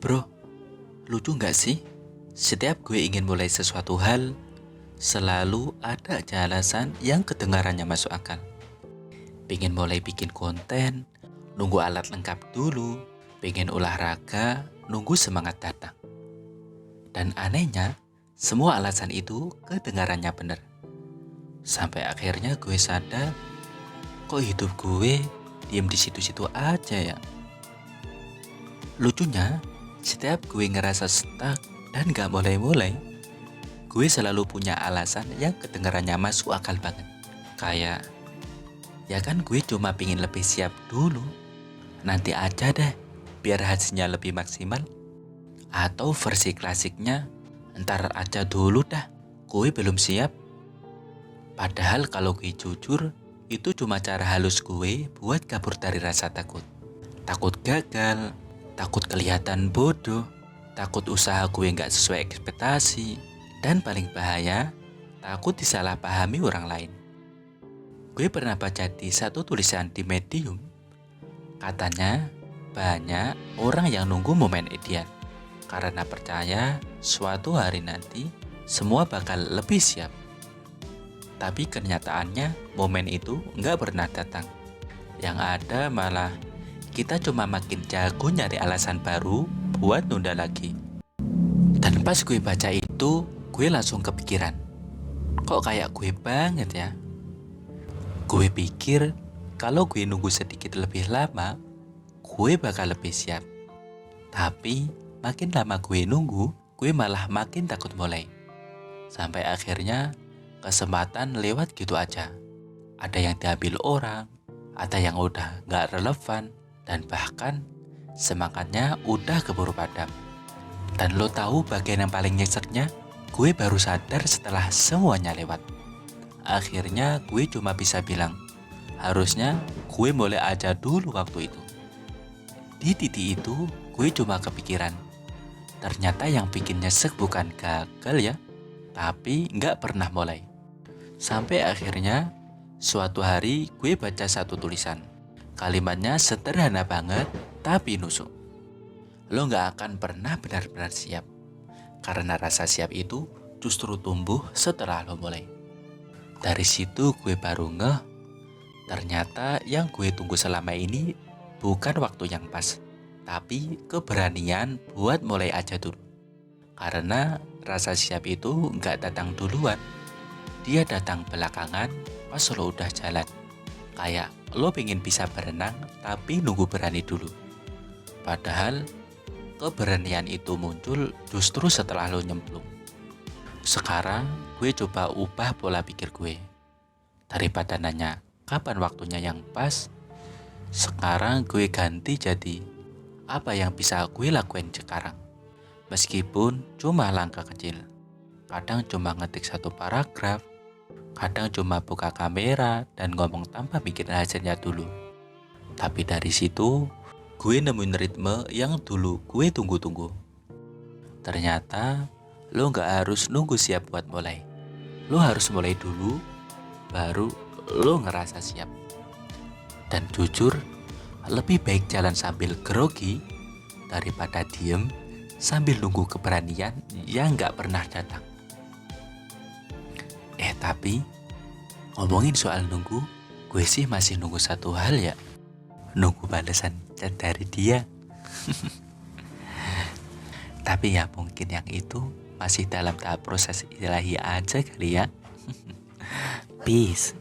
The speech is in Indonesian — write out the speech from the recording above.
Bro, lucu nggak sih? Setiap gue ingin mulai sesuatu hal, selalu ada aja alasan yang kedengarannya masuk akal. Pengen mulai bikin konten, nunggu alat lengkap dulu. Pengen olahraga, nunggu semangat datang. Dan anehnya, semua alasan itu kedengarannya bener. Sampai akhirnya gue sadar, kok hidup gue diem di situ-situ aja ya. Lucunya, setiap gue ngerasa stuck dan gak mulai-mulai, gue selalu punya alasan yang kedengarannya masuk akal banget. Kayak, ya kan gue cuma pingin lebih siap dulu. Nanti aja deh, biar hasilnya lebih maksimal. Atau versi klasiknya, ntar aja dulu dah, gue belum siap. Padahal kalau gue jujur, itu cuma cara halus gue buat kabur dari rasa takut. Takut gagal, takut kelihatan bodoh, takut usaha gue gak sesuai ekspektasi, dan paling bahaya, takut disalahpahami orang lain. Gue pernah baca di satu tulisan di Medium, katanya banyak orang yang nunggu momen ideal karena percaya suatu hari nanti semua bakal lebih siap. Tapi kenyataannya momen itu nggak pernah datang. Yang ada malah kita cuma makin jago nyari alasan baru buat nunda lagi. Dan pas gue baca itu, gue langsung kepikiran, kok kayak gue banget ya. Gue pikir kalau gue nunggu sedikit lebih lama, gue bakal lebih siap. Tapi makin lama gue nunggu, gue malah makin takut mulai. Sampai akhirnya kesempatan lewat gitu aja. Ada yang diambil orang, ada yang udah gak relevan, dan bahkan semangatnya udah keburu padam. Dan lo tahu bagian yang paling nyeseknya? Gue baru sadar setelah semuanya lewat. Akhirnya gue cuma bisa bilang, harusnya gue mulai aja dulu waktu itu. Di titik itu gue cuma kepikiran, ternyata yang bikin nyesek bukan gagal ya, tapi gak pernah mulai. Sampai akhirnya suatu hari gue baca satu tulisan. Kalimatnya sederhana banget tapi nusuk. Lo gak akan pernah benar-benar siap, karena rasa siap itu justru tumbuh setelah lo mulai. Dari situ gue baru ngeh, ternyata yang gue tunggu selama ini bukan waktu yang pas, tapi keberanian buat mulai aja dulu. Karena rasa siap itu gak datang duluan, dia datang belakangan pas lo udah jalan. Kayak lo pengen bisa berenang tapi nunggu berani dulu. Padahal keberanian itu muncul justru setelah lo nyemplung. Sekarang gue coba ubah pola pikir gue. Daripada nanya kapan waktunya yang pas, sekarang gue ganti jadi apa yang bisa gue lakuin sekarang. Meskipun cuma langkah kecil. Kadang cuma ngetik satu paragraf, kadang cuma buka kamera dan ngomong tanpa mikir hasilnya dulu. Tapi dari situ, gue nemuin ritme yang dulu gue tunggu-tunggu. Ternyata, lo gak harus nunggu siap buat mulai. Lo harus mulai dulu, baru lo ngerasa siap. Dan jujur, lebih baik jalan sambil grogi daripada diem sambil nunggu keberanian yang gak pernah datang. Tapi ngomongin soal nunggu, gue sih masih nunggu satu hal ya. Nunggu balasan chat dari dia. Tapi ya mungkin yang itu masih dalam tahap proses ilahi aja kali ya. Peace.